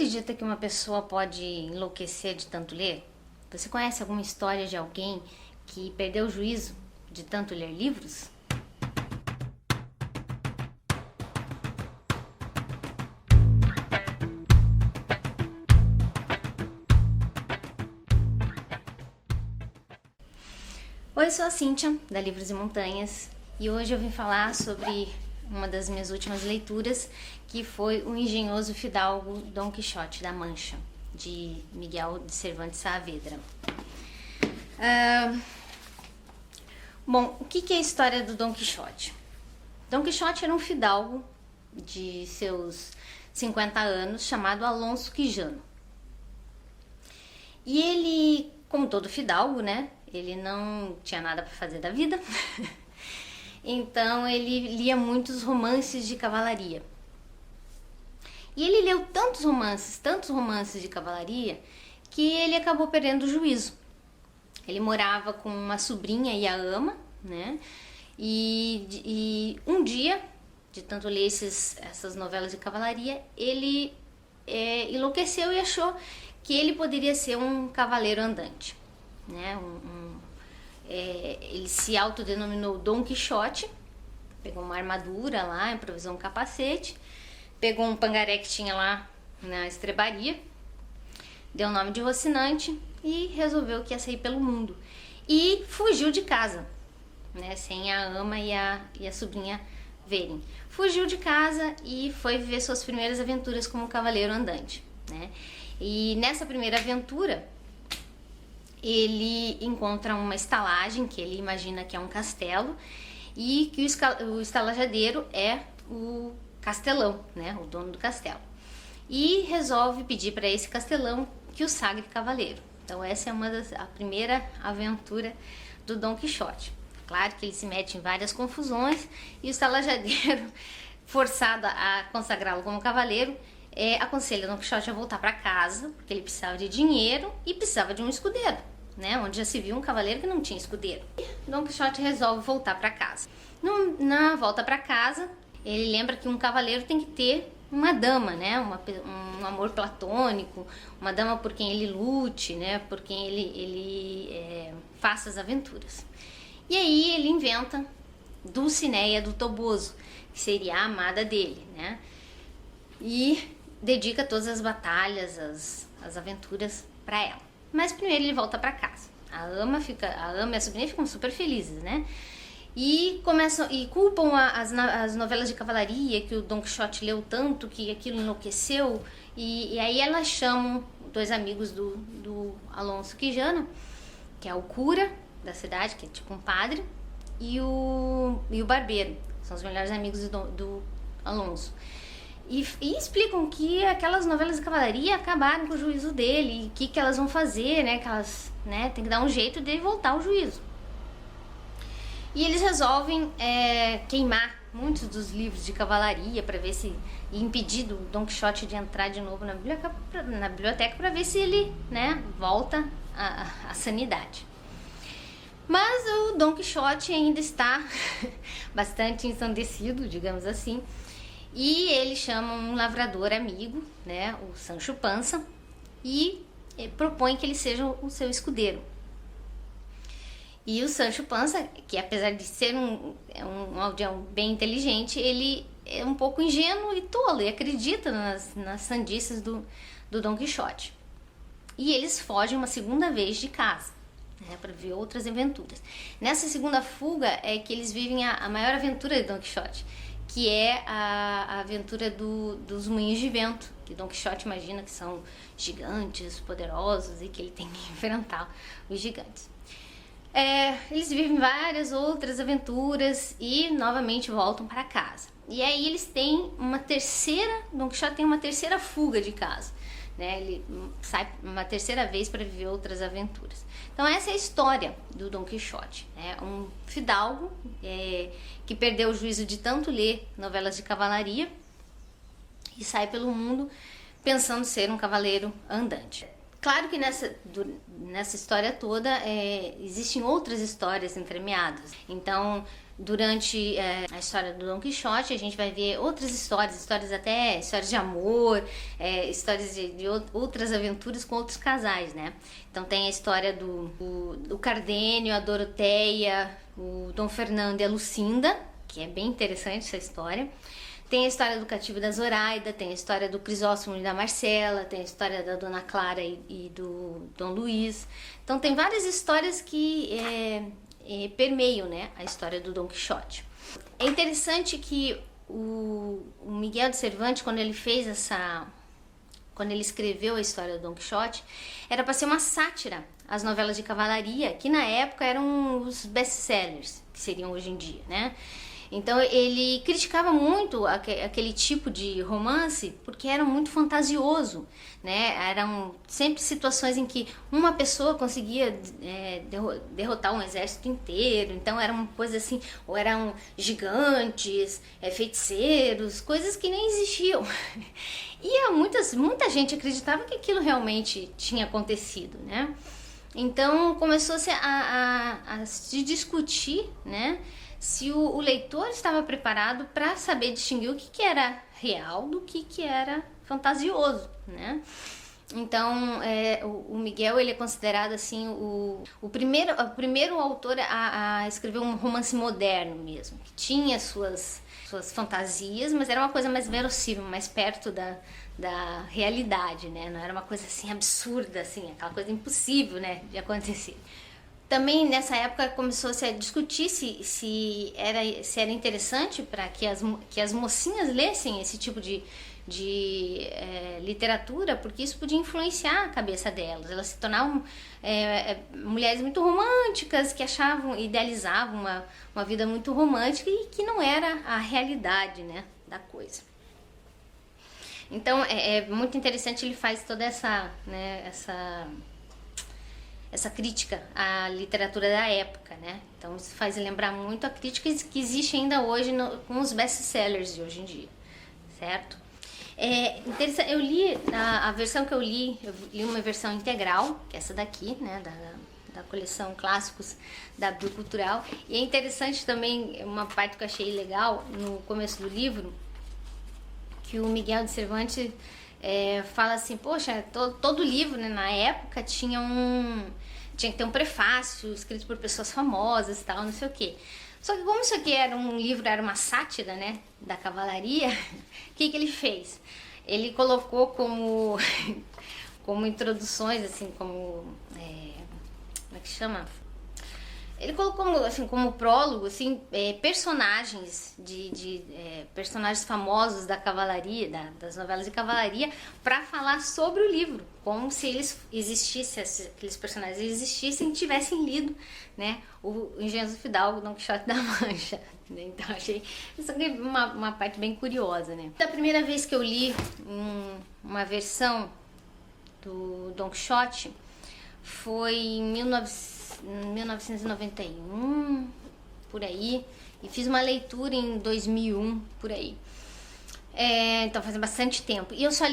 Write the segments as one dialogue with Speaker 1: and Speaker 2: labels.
Speaker 1: acredita que uma pessoa pode enlouquecer de tanto ler? Você conhece alguma história de alguém que perdeu o juízo de tanto ler livros? Oi, eu sou a Cíntia, da Livros e Montanhas, e hoje eu vim falar sobre uma das minhas últimas leituras, que foi O Engenhoso Fidalgo Dom Quixote da Mancha, de Miguel de Cervantes Saavedra. Bom, o que é a história do Dom Quixote? Dom Quixote era um fidalgo de seus 50 anos, chamado Alonso Quijano. E ele, como todo fidalgo, né? Ele não tinha nada para fazer da vida, então ele lia muitos romances de cavalaria. E ele leu tantos romances de cavalaria, que ele acabou perdendo o juízo. Ele morava com uma sobrinha e a ama, né? E um dia, de tanto ler essas novelas de cavalaria, ele enlouqueceu e achou que ele poderia ser um cavaleiro andante, né? Ele se autodenominou Dom Quixote, pegou uma armadura lá, improvisou um capacete, pegou um pangaré que tinha lá na estrebaria, deu o nome de Rocinante e resolveu que ia sair pelo mundo. E fugiu de casa, né, sem a ama e a sobrinha verem. Fugiu de casa e foi viver suas primeiras aventuras como cavaleiro andante, né? E nessa primeira aventura, ele encontra uma estalagem que ele imagina que é um castelo e que o estalajadeiro é o castelão, né, o dono do castelo. E resolve pedir para esse castelão que o sagre cavaleiro. Então essa é a primeira aventura do Dom Quixote. Claro que ele se mete em várias confusões e o estalajadeiro, forçado a consagrá-lo como cavaleiro, aconselha o Dom Quixote a voltar para casa, porque ele precisava de dinheiro e precisava de um escudeiro, né? Onde já se viu um cavaleiro que não tinha escudeiro. Dom Quixote resolve voltar para casa. Na volta para casa, ele lembra que um cavaleiro tem que ter uma dama, né? Um amor platônico, uma dama por quem ele lute, né? Por quem ele faça as aventuras. E aí ele inventa Dulcineia do Toboso, que seria a amada dele, né? E dedica todas as batalhas, as aventuras para ela. Mas primeiro ele volta para casa. A ama e a sobrinha ficam super felizes, né? E culpam as novelas de cavalaria que o Dom Quixote leu tanto que aquilo enlouqueceu. E aí elas chamam dois amigos do Alonso Quijano, que é o cura da cidade, que é tipo um padre, e o barbeiro, que são os melhores amigos do Alonso. E explicam que aquelas novelas de cavalaria acabaram com o juízo dele, e o que elas vão fazer, né? Que elas, né, tem que dar um jeito de voltar ao juízo. E eles resolvem queimar muitos dos livros de cavalaria para ver se impedir o Dom Quixote de entrar de novo na biblioteca para ver se ele, né, volta à sanidade. Mas o Dom Quixote ainda está bastante ensandecido, digamos assim. E ele chama um lavrador amigo, né, o Sancho Panza, e propõe que ele seja o seu escudeiro. E o Sancho Panza, que apesar de ser um aldeão bem inteligente, ele é um pouco ingênuo e tolo e acredita nas sandices do Dom Quixote. E eles fogem uma segunda vez de casa, né, para ver outras aventuras. Nessa segunda fuga é que eles vivem a maior aventura de Dom Quixote, que é a aventura dos moinhos de vento, que Dom Quixote imagina que são gigantes, poderosos e que ele tem que enfrentar os gigantes. Eles vivem várias outras aventuras e novamente voltam para casa. E aí eles têm Dom Quixote tem uma terceira fuga de casa, né? Ele sai uma terceira vez para viver outras aventuras. Então essa é a história do Dom Quixote, né? Um fidalgo que perdeu o juízo de tanto ler novelas de cavalaria e sai pelo mundo pensando ser um cavaleiro andante. Claro que nessa história toda existem outras histórias entremeadas. Então, durante a história do Dom Quixote, a gente vai ver outras histórias histórias de amor, histórias de outras aventuras com outros casais, né? Então tem a história do Cardenio, a Doroteia, o Dom Fernando e a Lucinda, que é bem interessante essa história. Tem a história do Cativo da Zoraida, tem a história do Crisóstomo e da Marcela, tem a história da Dona Clara e do Dom Luiz. Então tem várias histórias que permeiam, né, a história do Dom Quixote. É interessante que o Miguel de Cervantes, quando ele escreveu a história do Dom Quixote, era para ser uma sátira às novelas de cavalaria, que na época eram os best-sellers, que seriam hoje em dia, né? Então ele criticava muito aquele tipo de romance porque era muito fantasioso, né? Eram sempre situações em que uma pessoa conseguia derrotar um exército inteiro. Então era uma coisa assim, ou eram gigantes, feiticeiros, coisas que nem existiam. E muita gente acreditava que aquilo realmente tinha acontecido, né? Então começou-se a se discutir, né? Se o leitor estava preparado para saber distinguir o que era real do que era fantasioso, né? Então, o Miguel, ele é considerado assim o primeiro autor a escrever um romance moderno mesmo, que tinha suas fantasias, mas era uma coisa mais verossímil, mais perto da realidade, né? Não era uma coisa assim absurda, assim, aquela coisa impossível, né, de acontecer. Também nessa época começou-se a discutir se era interessante para que as mocinhas lessem esse tipo de literatura, porque isso podia influenciar a cabeça delas. Elas se tornavam mulheres muito românticas, que idealizavam uma vida muito romântica e que não era a realidade, né, da coisa. Então é muito interessante, ele faz toda essa crítica à literatura da época, né? Então isso faz lembrar muito a crítica que existe ainda hoje com os best-sellers de hoje em dia, certo? Interessante, eu li a versão que eu li uma versão integral, que é essa daqui, né? Da coleção Clássicos da Abril Cultural. E é interessante também uma parte que eu achei legal no começo do livro, que o Miguel de Cervantes fala assim, poxa, todo livro, né, na época tinha que ter um prefácio escrito por pessoas famosas e tal, não sei o quê. Só que como isso aqui era uma sátira, né, da cavalaria, o que ele fez? Ele colocou como introduções, assim, como é que chama? Ele colocou como prólogo personagens personagens famosos da cavalaria, das novelas de cavalaria, para falar sobre o livro, como se eles existissem, aqueles personagens existissem e tivessem lido, né, o Engenho do Fidalgo, Dom Quixote da Mancha. Então achei isso aqui uma parte bem curiosa, né? Da primeira vez que eu li uma versão do Dom Quixote foi em 1991, por aí, e fiz uma leitura em 2001, por aí. Então faz bastante tempo. E eu só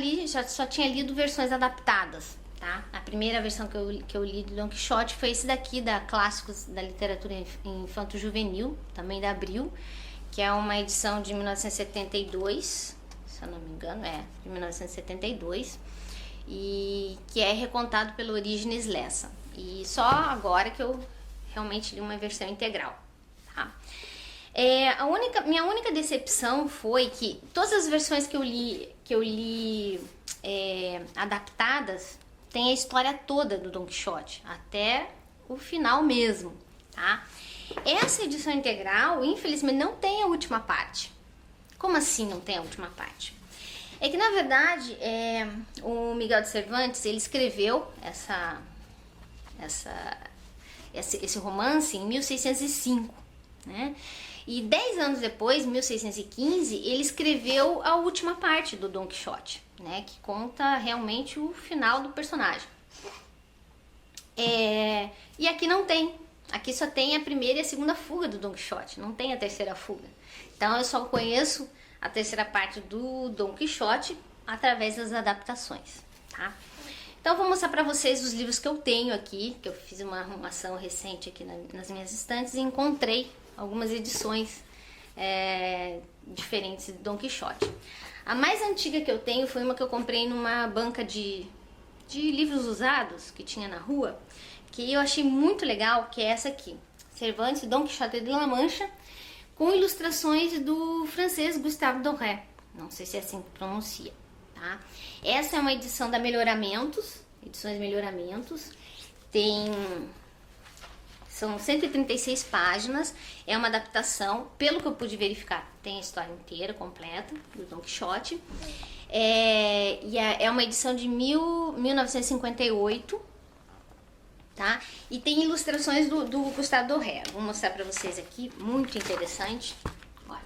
Speaker 1: tinha lido versões adaptadas, tá? A primeira versão que eu li do Dom Quixote foi esse daqui, da Clássicos da Literatura Infanto-Juvenil, também da Abril, que é uma edição de 1972, se eu não me engano, de 1972, e que é recontado pelo Orígenes Lessa. E só agora que eu realmente li uma versão integral, tá? Minha única decepção foi que todas as versões que eu li adaptadas tem a história toda do Dom Quixote, até o final mesmo, tá? Essa edição integral, infelizmente, não tem a última parte. Como assim não tem a última parte? É que, na verdade, o Miguel de Cervantes, ele escreveu esse romance em 1605, né? E 10 anos depois, em 1615, ele escreveu a última parte do Dom Quixote, né? Que conta realmente o final do personagem. E aqui não tem. Aqui só tem a primeira e a segunda fuga do Dom Quixote, não tem a terceira fuga. Então eu só conheço a terceira parte do Dom Quixote através das adaptações, tá? Então, vou mostrar para vocês os livros que eu tenho aqui, que eu fiz uma arrumação recente aqui nas minhas estantes e encontrei algumas edições diferentes de Don Quixote. A mais antiga que eu tenho foi uma que eu comprei numa banca de livros usados que tinha na rua, que eu achei muito legal, que é essa aqui, Cervantes, Don Quixote de La Mancha, com ilustrações do francês Gustave Doré, não sei se é assim que pronuncia, tá? Essa é uma edição da Melhoramentos, edições Melhoramentos, são 136 páginas, é uma adaptação, pelo que eu pude verificar, tem a história inteira, completa, do Don Quixote, e é uma edição de 1958, tá? E tem ilustrações do Gustave Doré. Vou mostrar pra vocês aqui, muito interessante. Olha,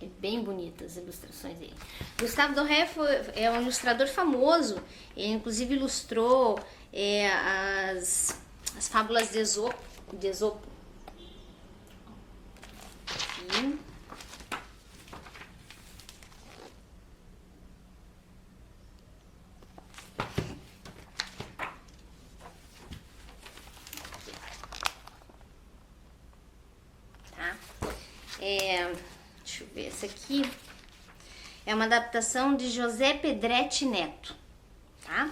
Speaker 1: é bem bonitas as ilustrações dele. Gustave Doré é um ilustrador famoso, ele inclusive ilustrou as fábulas de Esopo. Aqui. Deixa eu ver, essa aqui é uma adaptação de José Pedretti Neto, tá?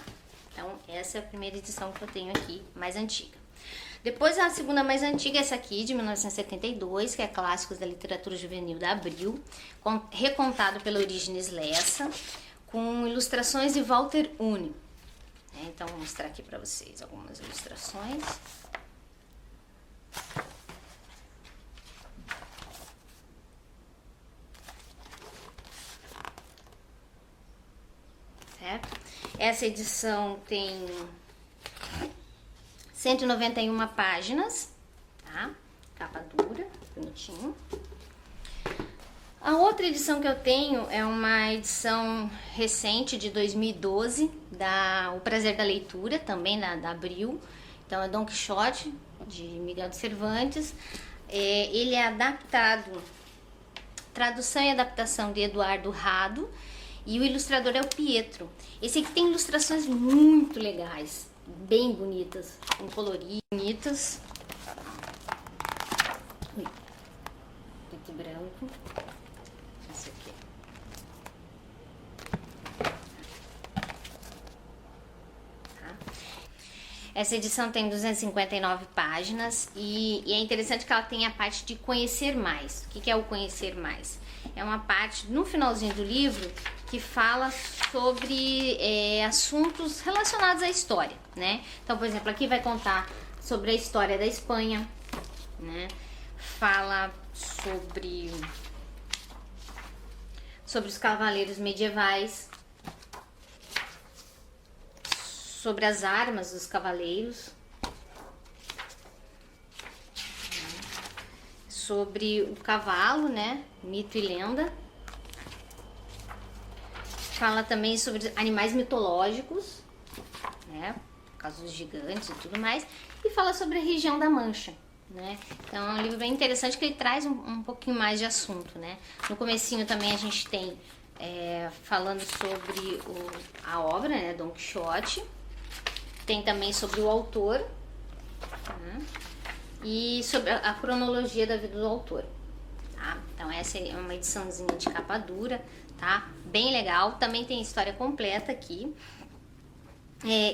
Speaker 1: Então, essa é a primeira edição que eu tenho aqui, mais antiga. Depois, a segunda mais antiga é essa aqui, de 1972, que é Clássicos da Literatura Juvenil da Abril, recontado pela Orígenes Lessa, com ilustrações de Walter Uni. Então, vou mostrar aqui para vocês algumas ilustrações. Essa edição tem 191 páginas, tá? Capa dura, bonitinho. A outra edição que eu tenho é uma edição recente de 2012, O Prazer da Leitura, também da Abril. Então é Don Quixote, de Miguel de Cervantes. Ele é adaptado, tradução e adaptação de Eduardo Rado. E o ilustrador é o Pietro. Esse aqui tem ilustrações muito legais, bem bonitas, com coloridas bonitas. Preto e branco. Esse aqui. Tá? Essa edição tem 259 páginas e é interessante que ela tem a parte de conhecer mais. O que é o conhecer mais? É uma parte no finalzinho do livro que fala sobre assuntos relacionados à história, né? Então, por exemplo, aqui vai contar sobre a história da Espanha, né? Fala sobre os cavaleiros medievais, sobre as armas dos cavaleiros, sobre o cavalo, né? Mito e lenda. Fala também sobre animais mitológicos, né? Por causa dos gigantes e tudo mais. E fala sobre a região da Mancha, né? Então é um livro bem interessante que ele traz um pouquinho mais de assunto, né? No comecinho também a gente tem falando sobre a obra, né? Don Quixote. Tem também sobre o autor, né? E sobre a cronologia da vida do autor, tá? Então essa é uma ediçãozinha de capa dura, tá? Bem legal, também tem história completa aqui.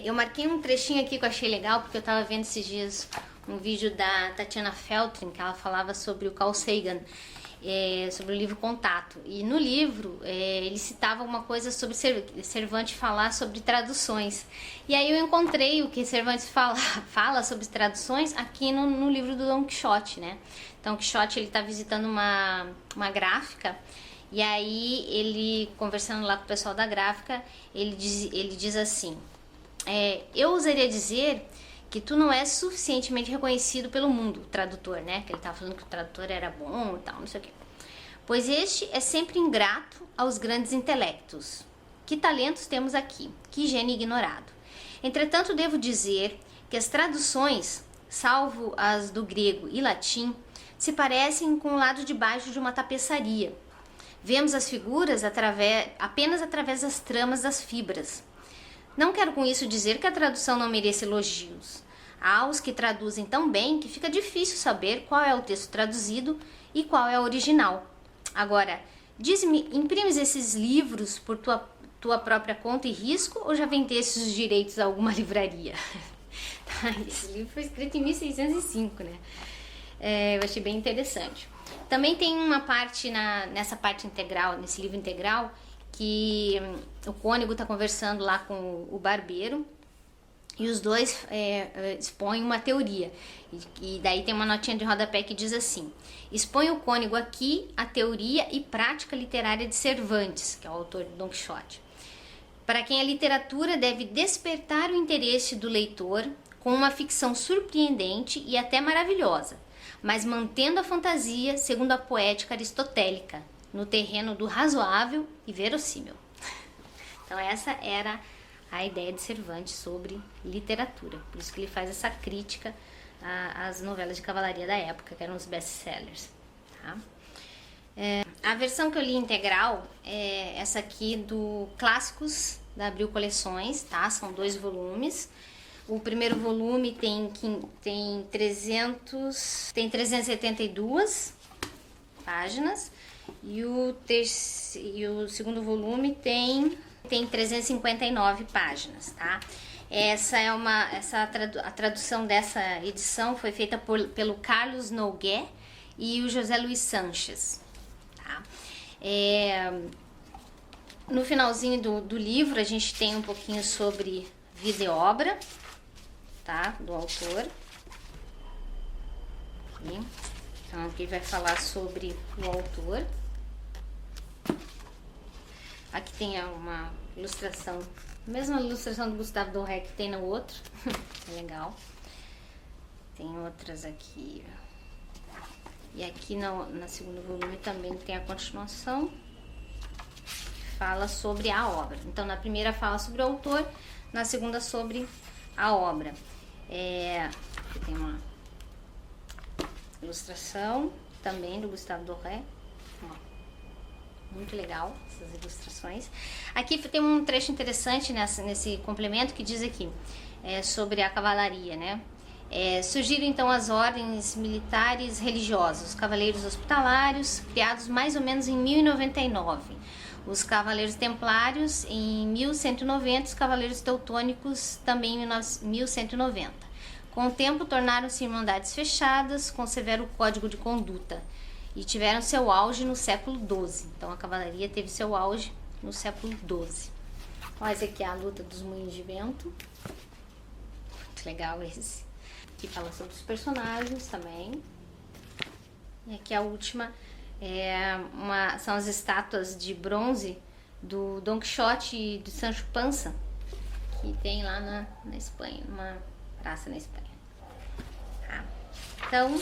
Speaker 1: Eu marquei um trechinho aqui que eu achei legal, porque eu tava vendo esses dias um vídeo da Tatiana Feltrin, que ela falava sobre o Carl Sagan, sobre o livro Contato. E no livro ele citava uma coisa sobre Cervantes falar sobre traduções. E aí eu encontrei o que Cervantes fala sobre traduções aqui no livro do Don Quixote, né? Então o Quixote ele tá visitando uma gráfica. E aí ele, conversando lá com o pessoal da gráfica, ele diz assim: eu ousaria dizer que tu não és suficientemente reconhecido pelo mundo, o tradutor, né? Que ele tava falando que o tradutor era bom e tal, não sei o quê. Pois este é sempre ingrato aos grandes intelectos. Que talentos temos aqui, que gênio ignorado. Entretanto, devo dizer que as traduções, salvo as do grego e latim, se parecem com o lado de baixo de uma tapeçaria. Vemos as figuras apenas através das tramas das fibras. Não quero com isso dizer que a tradução não merece elogios. Há os que traduzem tão bem que fica difícil saber qual é o texto traduzido e qual é o original. Agora, diz-me, imprimes esses livros por tua própria conta e risco ou já vendeste os direitos a alguma livraria? Esse livro foi escrito em 1605, né? Eu achei bem interessante. Também tem uma parte nessa parte integral, nesse livro integral, que o cônego está conversando lá com o barbeiro e os dois expõem uma teoria. E daí tem uma notinha de rodapé que diz assim: expõe o cônego aqui a teoria e prática literária de Cervantes, que é o autor de Don Quixote, para quem a literatura deve despertar o interesse do leitor com uma ficção surpreendente e até maravilhosa, mas mantendo a fantasia segundo a poética aristotélica, no terreno do razoável e verossímil. Então essa era a ideia de Cervantes sobre literatura. Por isso que ele faz essa crítica às novelas de cavalaria da época, que eram os best-sellers. Tá? A versão que eu li integral é essa aqui do Clássicos da Abril Coleções, tá? São 2 volumes. O primeiro volume tem 372 páginas e o segundo volume tem 359 páginas, tá? A tradução dessa edição foi feita pelo Carlos Nogué e o José Luiz Sanches, tá? No finalzinho do livro a gente tem um pouquinho sobre vida e obra, tá? Do autor. Aqui. Então aqui vai falar sobre o autor. Aqui tem uma ilustração, a mesma ilustração do Gustave Doré que tem no outro. É legal. Tem outras aqui. E aqui no segundo volume também tem a continuação. Fala sobre a obra. Então na primeira fala sobre o autor, na segunda sobre a obra. Aqui tem uma ilustração também do Gustave Doré. Muito legal essas ilustrações. Aqui tem um trecho interessante nesse complemento que diz aqui sobre a cavalaria, né? Surgiram então as ordens militares religiosas, os cavaleiros hospitalários, criados mais ou menos em 1099. Os cavaleiros templários em 1190, os cavaleiros teutônicos também em 1190. Com o tempo tornaram-se irmandades fechadas, com severo código de conduta, e tiveram seu auge no século XII. Então a cavalaria teve seu auge no século XII. Olha, esse aqui é a luta dos moinhos de vento. Muito legal esse. Aqui fala sobre os personagens também. E aqui a última são as estátuas de bronze do Don Quixote e do Sancho Panza, que tem lá na Espanha, numa praça na Espanha. Tá? Então,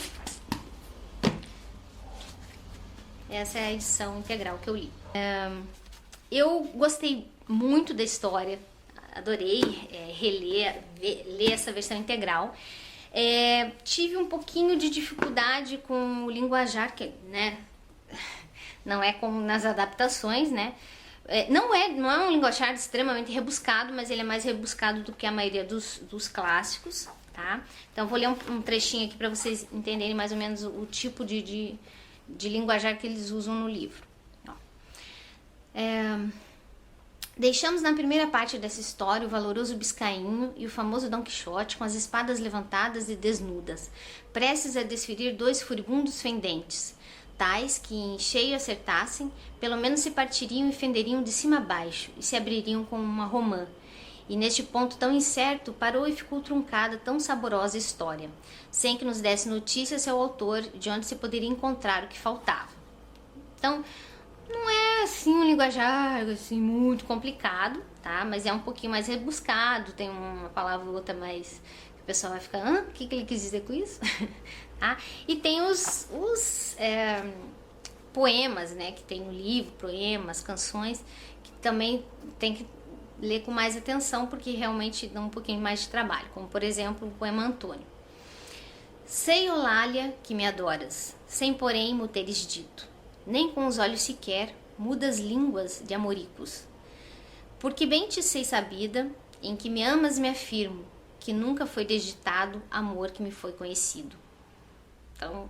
Speaker 1: essa é a edição integral que eu li. Eu gostei muito da história, adorei ler essa versão integral. Tive um pouquinho de dificuldade com o linguajar, que, né, não é como nas adaptações, né? Não é um linguajar extremamente rebuscado, mas ele é mais rebuscado do que a maioria dos clássicos, tá? Então vou ler um trechinho aqui para vocês entenderem mais ou menos o tipo de linguajar que eles usam no livro. Deixamos na primeira parte dessa história o valoroso biscainho e o famoso Don Quixote com as espadas levantadas e desnudas, prestes a desferir 2 furibundos fendentes, tais que, em cheio acertassem, pelo menos se partiriam e fenderiam de cima a baixo, e se abririam como uma romã. E neste ponto tão incerto, parou e ficou truncada tão saborosa história, sem que nos desse notícia seu autor de onde se poderia encontrar o que faltava. Então, não é assim um linguajar assim, muito complicado, tá? Mas é um pouquinho mais rebuscado, tem uma palavra ou outra mais que o pessoal vai ficar, o que ele quis dizer com isso? Tá? E tem os poemas, né, que tem no livro, poemas, canções, que também tem que ler com mais atenção, porque realmente dá um pouquinho mais de trabalho, como por exemplo o poema Antônio. Sei, Eulália, que me adoras, sem porém mo teres dito, nem com os olhos sequer mudas línguas de amoricos, porque bem te sei sabida, em que me amas me afirmo, que nunca foi digitado amor que me foi conhecido. Então,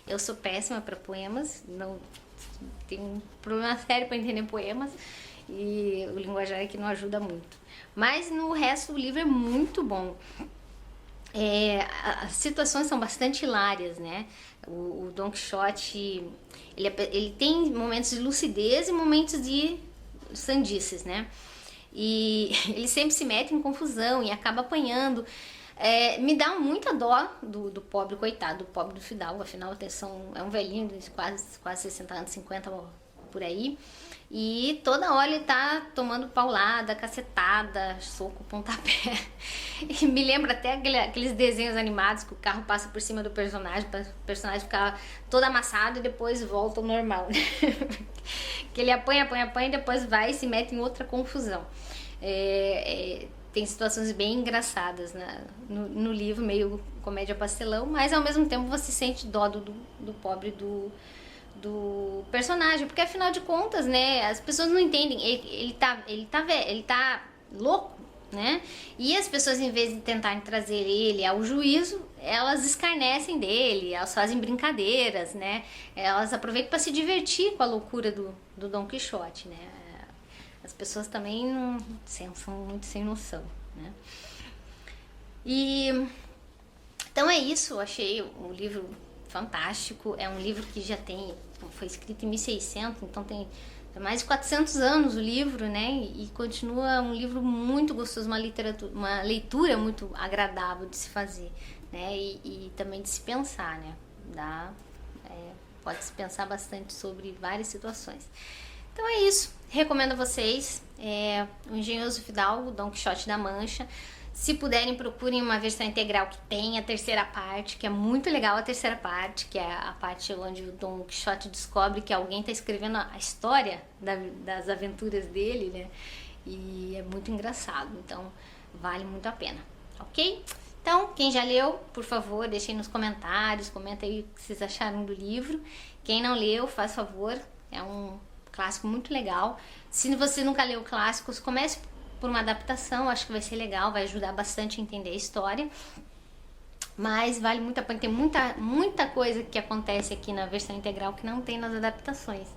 Speaker 1: eu sou péssima para poemas, não tenho um problema sério para entender poemas e o linguajar aqui não ajuda muito. Mas no resto o livro é muito bom. As situações são bastante hilárias, né? O Don Quixote, ele tem momentos de lucidez e momentos de sandices, né? E ele sempre se mete em confusão e acaba apanhando. Me dá muita dó do pobre coitado, do pobre do Fidalgo. Afinal, é um velhinho de quase 60 anos, 50 por aí. E toda hora ele tá tomando paulada, cacetada, soco, pontapé. E me lembra até aqueles desenhos animados que o carro passa por cima do personagem, para o personagem ficar todo amassado e depois volta ao normal. Que ele apanha e depois vai e se mete em outra confusão. Tem situações bem engraçadas, né, no livro, meio comédia pastelão, mas ao mesmo tempo você sente dó do pobre do personagem, porque afinal de contas, né, as pessoas não entendem, ele tá louco, né, e as pessoas, em vez de tentarem trazer ele ao juízo, elas escarnecem dele, elas fazem brincadeiras, né, elas aproveitam para se divertir com a loucura do Don Quixote, né. As pessoas também são muito sem noção, né. Então é isso, eu achei o livro fantástico. É um livro que foi escrito em 1600, então tem mais de 400 anos o livro, né? E continua um livro muito gostoso, uma leitura muito agradável de se fazer, né? E também de se pensar, né? Pode se pensar bastante sobre várias situações. Então é isso. Recomendo a vocês O Engenhoso Fidalgo, Don Quixote da Mancha. Se puderem, procurem uma versão integral que tem a terceira parte, que é muito legal a terceira parte, que é a parte onde o Don Quixote descobre que alguém está escrevendo a história das aventuras dele, né? E é muito engraçado, então vale muito a pena, ok? Então, quem já leu, por favor, deixem nos comentários, comenta aí o que vocês acharam do livro. Quem não leu, faz favor, é um clássico muito legal. Se você nunca leu clássicos, comece por uma adaptação, acho que vai ser legal, vai ajudar bastante a entender a história. Mas vale muito a pena, tem muita coisa que acontece aqui na versão integral que não tem nas adaptações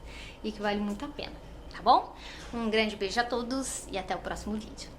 Speaker 1: e que vale muito a pena, tá bom? Um grande beijo a todos e até o próximo vídeo.